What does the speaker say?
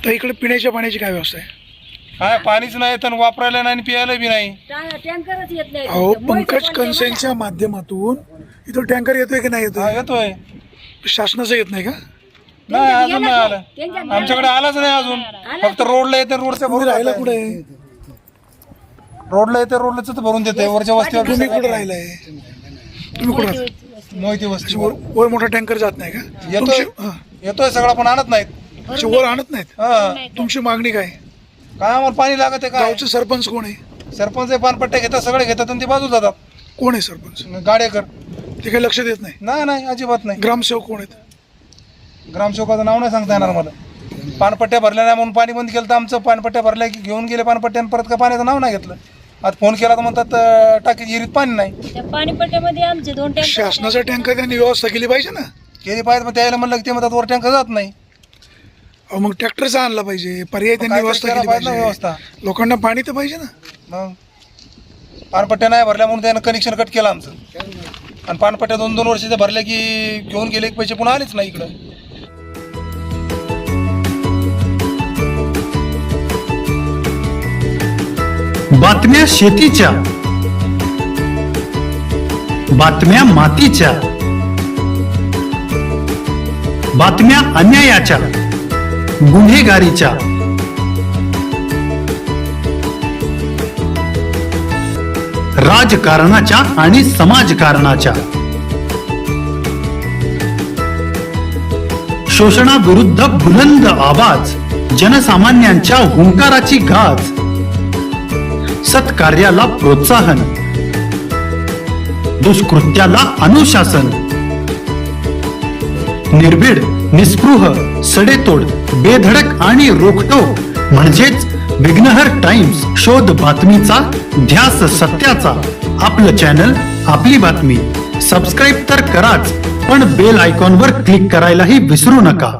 तर इकडे पिण्याच्या पाण्याची काय व्यवस्था आहे? काय पाणीच नाही तर वापरायला नाही आणि प्यायला बी नाही. टँकरच येत नाही. अहो, पंकज कन्सेंच्या माध्यमातून इथं टँकर येतोय की नाही हा, येतोय? येतोय. शासनाचं येत नाही का? नाही अजून नाही आलं, आमच्याकडे आलाच नाही अजून. फक्त रोडला येते, रोडच्या तुम्ही राहायला कुठे आहे? रोडला येते, रोडलाच भरून देते. वरच्या वस्तीवर तुम्ही कुठे राहिलाय? तुम्ही कुठे राहता? मोहिती वस्तीवर वर मोठा टँकर जात नाही का? येतोय, तुमची- हा. येतोय सगळा पण आणत नाहीत. अच्छा, वर आणत नाहीत. हा, तुमची मागणी काय? काय आम्हाला पाणी लागत आहे. काय गावचे सरपंच कोण आहे? सरपंच पानपट्ट्या घेतात, सगळे घेतात आणि ते बाजू जातात. कोण आहे सरपंच? गाडेकर. ते काही लक्ष देत नाही. नाही नाही अजिबात नाही. ग्रामसेवक कोण आहेत? ग्रामसेवकाचं नाव नाही सांगता येणार मला. पानपट्ट्या भरल्या नाही म्हणून पाणी बंद केलं तर आमचं. पानपट्ट्या भरल्या की घेऊन गेले पानपट्ट्या आणि परत का पाण्याचं नाव नाही घेतलं. आज फोन केला तर म्हणतात टाकी विहिरीत पाणी नाही. त्या पाणीपट्ट्यामध्ये आमचे 2 टँकर. शासनाचा टँकर त्यांनी व्यवस्था केली पाहिजे ना. केली पाहिजे, मग त्याला म्हणलं की ते म्हणतात वर टँकर जात नाही. अहो, मग ट्रॅक्टरचा आणला पाहिजे, पर्याय त्यांनी काय व्यवस्था केलं केली पाहिजे ना पाहिजे. व्यवस्था. लोकांना पाणी तर पाहिजे ना. मग पानपट्ट्या नाही भरल्या म्हणून त्यानं कनेक्शन कट केलं आमचं. आणि पानपट्ट्या 2-2 वर्षाच्या भरल्या की घेऊन गेले की पैसे पुन्हा आलेच नाही इकडं. बातम्या शेतीच्या, बातम्या मातीच्या, बातम्या अन्यायाच्या, गुन्हेगारीच्या, राजकारणाच्या आणि समाजकारणाच्या, शोषणाविरुद्ध बुलंद आवाज, जनसामान्यांच्या हुंकाराची गाज, सत्कार्याला प्रोत्साहन, दुष्कृत्याला अनुशासन, निर्भीड, निस्पृह, सडेतोड, बेधडक आणि रोखटोक म्हणजेच विघ्नहर टाइम्स. शोध बातमीचा, ध्यास सत्याचा. आपलं चॅनल, आपली बातमी. सबस्क्राईब तर कराच, पण बेल आयकॉनवर क्लिक करायलाही विसरू नका.